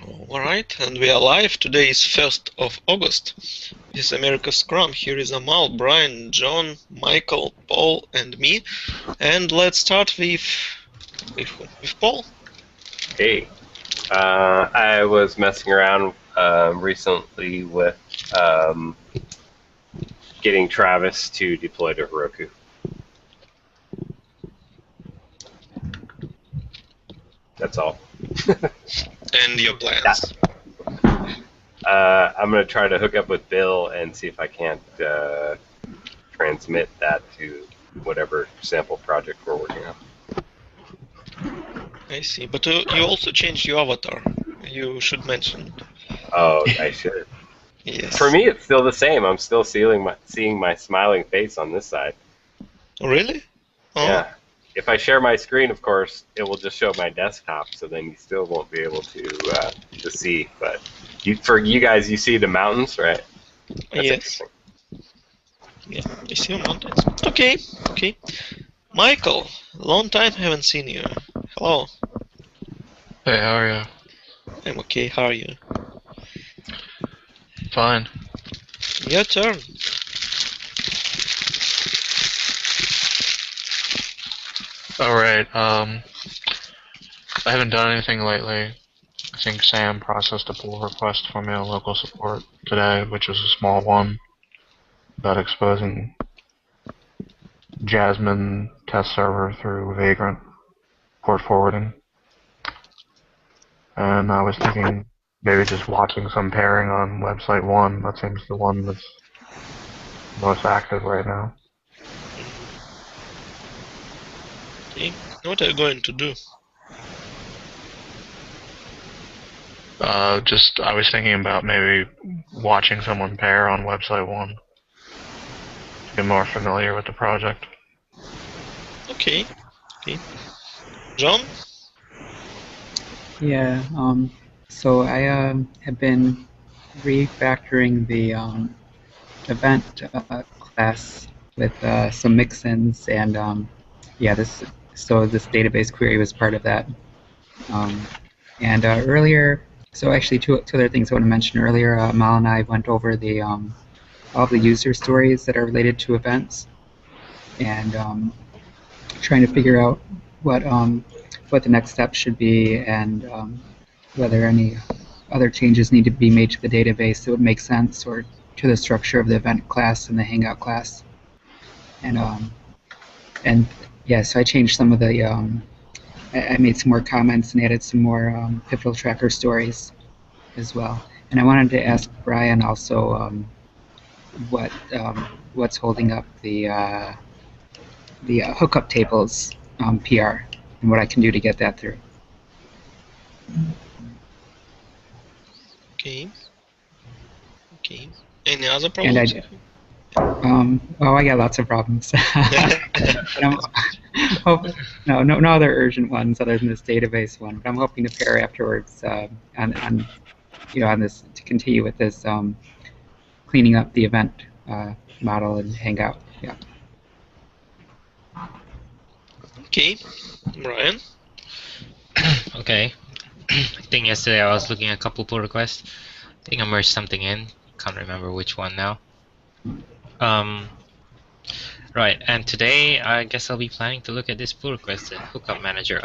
Alright, and we are live. Today is 1st of August. This is AmericasScrum. Here is Amal, Brian, John, Michael, Paul, and me. And let's start with Paul. Hey, I was messing around recently with getting Travis to deploy to Heroku. That's all. And your plans? I'm going to try to hook up with Bill and see if I can't transmit that to whatever sample project we're working on. I see, but you also changed your avatar. You should mention. Oh, I should. Yes. For me, it's still the same. I'm still seeing my smiling face on this side. Oh, really? Oh. Yeah. If I share my screen, of course, it will just show my desktop, so then you still won't be able to see. But for you guys, you see the mountains, right? That's yes. Yeah, I see the mountains. Okay, okay. Michael, long time haven't seen you. Hello. Hey, how are you? I'm okay, how are you? Fine. Your turn. Alright, I haven't done anything lately. I think Sam processed a pull request for me on local support today, which was a small one, about exposing Jasmine test server through Vagrant port forwarding. And I was thinking maybe just watching some pairing on website 1. That seems the one that's most active right now. Okay. What are you going to do? I was thinking about maybe watching someone pair on website 1 to get more familiar with the project. Okay. Okay. John? Yeah, so I have been refactoring the event class with some mix-ins, and yeah, this database query was part of that. And earlier, so actually two other things I want to mention earlier. Mal and I went over the all the user stories that are related to events, and trying to figure out what the next step should be, and whether any other changes need to be made to the database that would make sense, or to the structure of the event class and the Hangout class. And yeah, so I changed some of the. I made some more comments and added some more pivotal tracker stories as well. And I wanted to ask Brian also what's holding up the hookup tables PR and what I can do to get that through. Okay. Okay. Any other problems? I got lots of problems. No other urgent ones other than this database one. But I'm hoping to pair afterwards on this, to continue with this cleaning up the event model and Hangout. Yeah. Okay, Brian. Okay. I think yesterday I was looking at a couple pull requests. I think I merged something in. Can't remember which one now. Right, and today I guess I'll be planning to look at this pull request in Hookup Manager.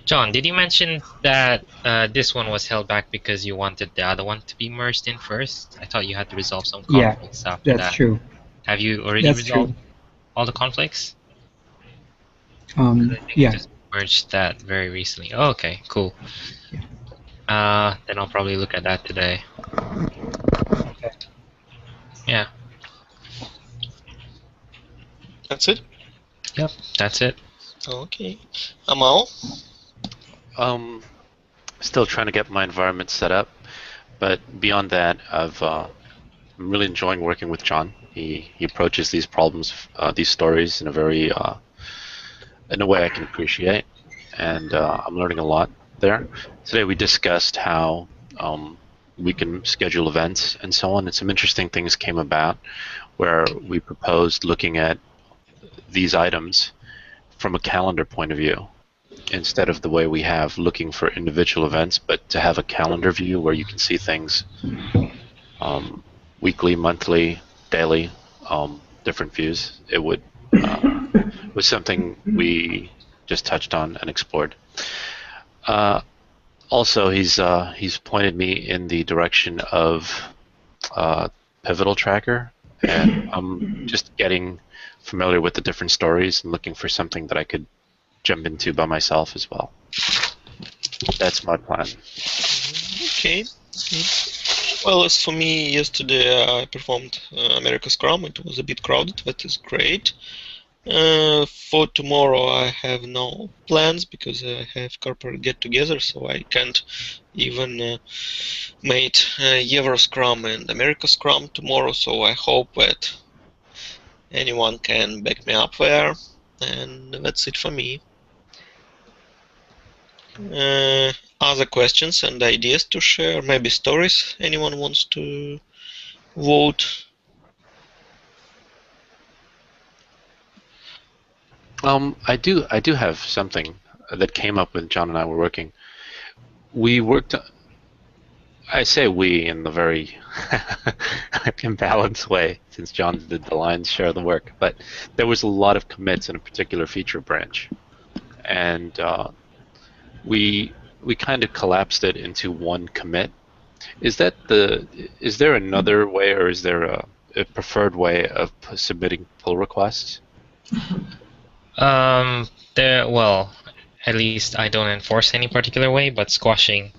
John, did you mention that this one was held back because you wanted the other one to be merged in first? I thought you had to resolve some conflicts after that. Yeah, that's true. Have you already resolved all the conflicts? Yeah. You just merged that very recently. Oh, okay, cool. Yeah. Then I'll probably look at that today. Okay. Yeah. That's it? Yep, that's it. Okay. Amal? Still trying to get my environment set up, but beyond that, I'm really enjoying working with John. He approaches these problems, these stories in a very in a way I can appreciate, and I'm learning a lot there. Today we discussed how we can schedule events and so on, and some interesting things came about where we proposed looking at these items from a calendar point of view. instead of the way we have looking for individual events, but to have a calendar view where you can see things weekly, monthly, daily, different views. It was something we just touched on and explored. Also, he's pointed me in the direction of Pivotal Tracker, and I'm just getting familiar with the different stories and looking for something that I could jump into by myself as well. That's my plan. Okay. Well, as for me, yesterday I performed AmericasScrum. It was a bit crowded, that is great. For tomorrow I have no plans because I have corporate get-together, so I can't even mate Euroscrum and AmericasScrum tomorrow, so I hope that anyone can back me up there, and that's it for me. Other questions and ideas to share, maybe stories anyone wants to vote? I do have something that came up when John and I were working. We worked. I say we in the very imbalanced way, since John did the lion's share of the work. But there was a lot of commits in a particular feature branch, and we kind of collapsed it into one commit. Is there another way, or is there a preferred way of submitting pull requests? Well, at least I don't enforce any particular way, but squashing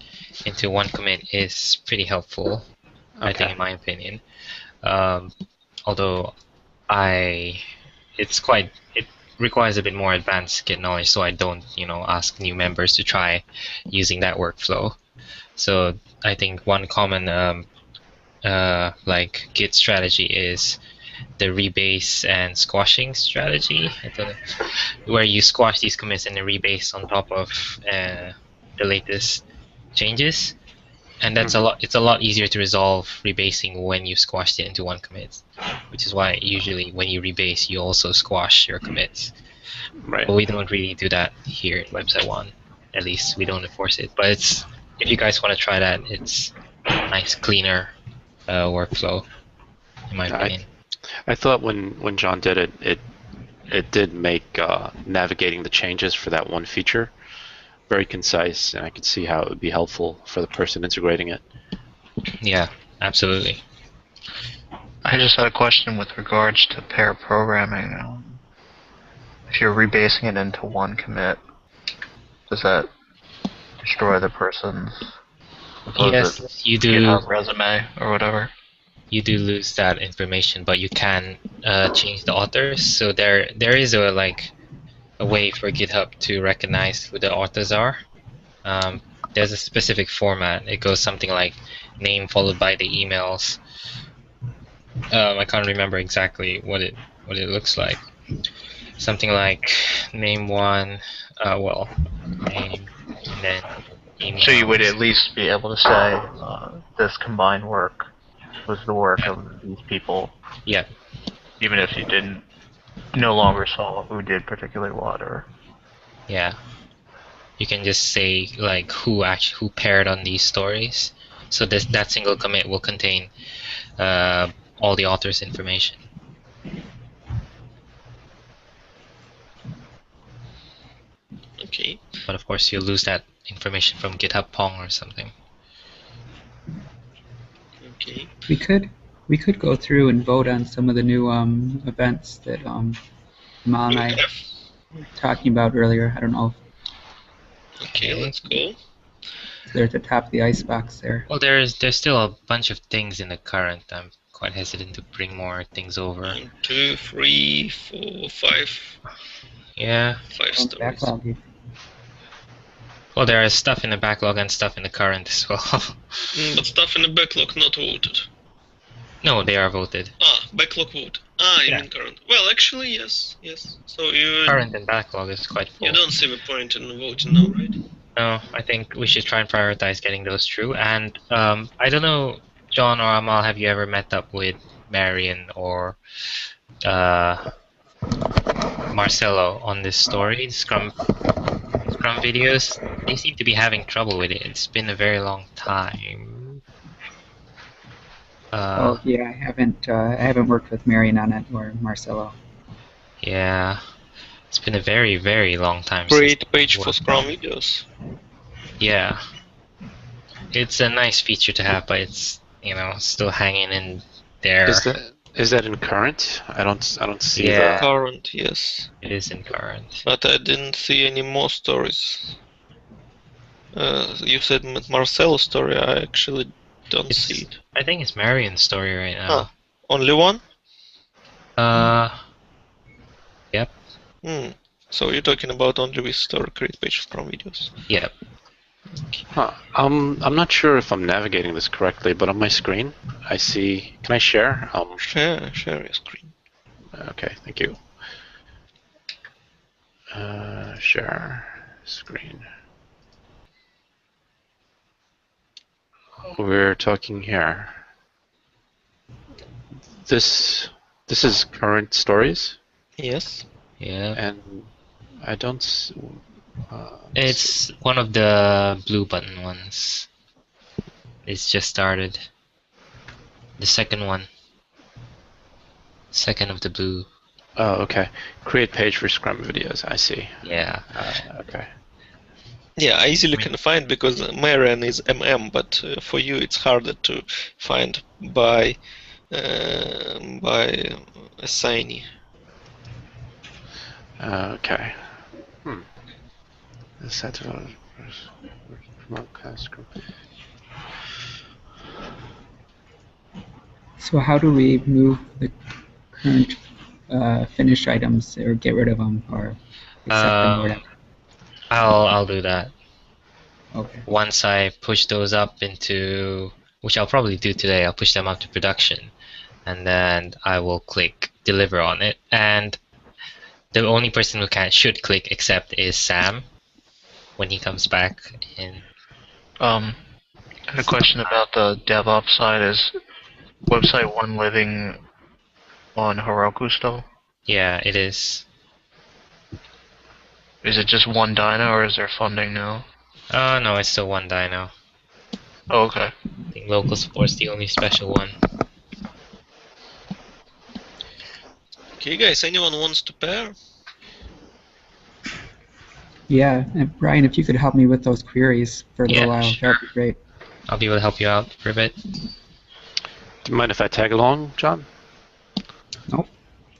into one commit is pretty helpful, I think, in my opinion. Although it requires a bit more advanced Git knowledge, so I don't, ask new members to try using that workflow. So I think one common like Git strategy is the rebase and squashing strategy, where you squash these commits and then rebase on top of the latest changes, and that's it's a lot easier to resolve rebasing when you squashed it into one commit, which is why usually when you rebase you also squash your commits. Right. But we don't really do that here in Website 1. At least we don't enforce it. But if you guys want to try that, it's a nice, cleaner workflow, in my opinion. I thought when John did it, it did make navigating the changes for that one feature very concise, and I could see how it would be helpful for the person integrating it. Yeah, absolutely. I just had a question with regards to pair programming. If you're rebasing it into one commit, does that destroy the person's yes, you do. GitHub resume or whatever? You do lose that information, but you can change the authors. So there is a way for GitHub to recognize who the authors are. There's a specific format. It goes something like name followed by the emails. I can't remember exactly what it looks like. Something like name one, name, and then email. So you would at least be able to say this combined work was the work of these people. Yeah. Even if you didn't no longer saw who did particularly what, or. Yeah. You can just say who paired on these stories. So that single commit will contain all the author's information. Okay. But of course, you'll lose that information from GitHub Pong or something. Okay. We could go through and vote on some of the new events that Mal and I were talking about earlier. I don't know. Okay, let's go. They're at the top of the icebox there. Well, there's still a bunch of things in the current. I'm quite hesitant to bring more things over. 1, 2, 3, 4, 5. Yeah. 5 stories. Backlog. Well, there is stuff in the backlog and stuff in the current as well. But stuff in the backlog not voted. No, they are voted. Backlog vote. You mean current. Well, actually, yes. So you Current and backlog is quite full. You don't see the point in voting now, right? No, I think we should try and prioritize getting those through. And I don't know, John or Amal, have you ever met up with Marion or Marcelo on this story, Scrum Scrum videos, they seem to be having trouble with it. It's been a very long time. Oh yeah, I haven't worked with Marion on it or Marcelo. Yeah, it's been a very, very long time Create since page we for worked Scrum on it. videos. Yeah, it's a nice feature to have, but it's still hanging in there. Is that in current? I don't see Yeah. Current, yes. It is in current. But I didn't see any more stories. You said Marcel's story, I actually don't see it. I think it's Marion's story right now. Ah, only one? Yep. So you're talking about only this story, create page Scrum videos. Yep. Huh. I'm not sure if I'm navigating this correctly, but on my screen, I see. Can I share? Share your screen. Okay, thank you. Share screen. We're talking here. This is current stories, Yes. Yeah. and I don't. It's one of the blue button ones. It's just started. The second one. Second of the blue. Oh, okay. Create page for Scrum videos. I see. Yeah. Okay. Yeah, I easily can find because Marion is MM, but for you it's harder to find by assignee. Okay. Set AmericasScrum. So how do we move the current finished items or get rid of them or accept them or whatever? I'll do that. Okay. Once I push those up into, which I'll probably do today, I'll push them up to production, and then I will click deliver on it. And the only person who should click accept is Sam when he comes back in. And a question about the DevOps side is website 1 living on Heroku still? Yeah, it is. Is it just one dyno or is there funding now? No, it's still one dyno. Oh, okay. I think local support's the only special one. Okay, guys, anyone wants to pair? Yeah, and Brian, if you could help me with those queries for a little while, sure. that would be great. I'll be able to help you out for a bit. Do you mind if I tag along, John? Nope.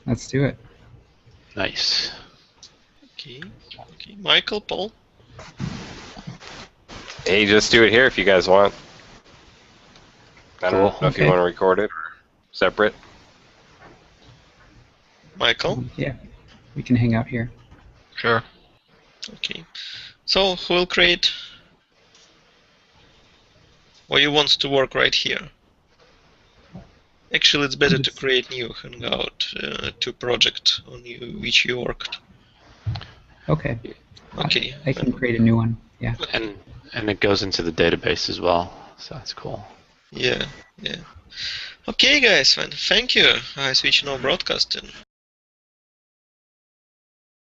Let's do it. Nice. Okay. Michael, Paul? Hey, just do it here if you guys want. I don't know if you Okay. want to record it or separate. Michael? Yeah, we can hang out here. Sure. Okay. So, who will create? Or you want to work right here? Actually, it's better to create new Hangout to project on which you worked. Okay. Okay. I can create a new one. Yeah. And it goes into the database as well, so that's cool. Yeah. Okay, guys, then thank you. I switch now broadcasting.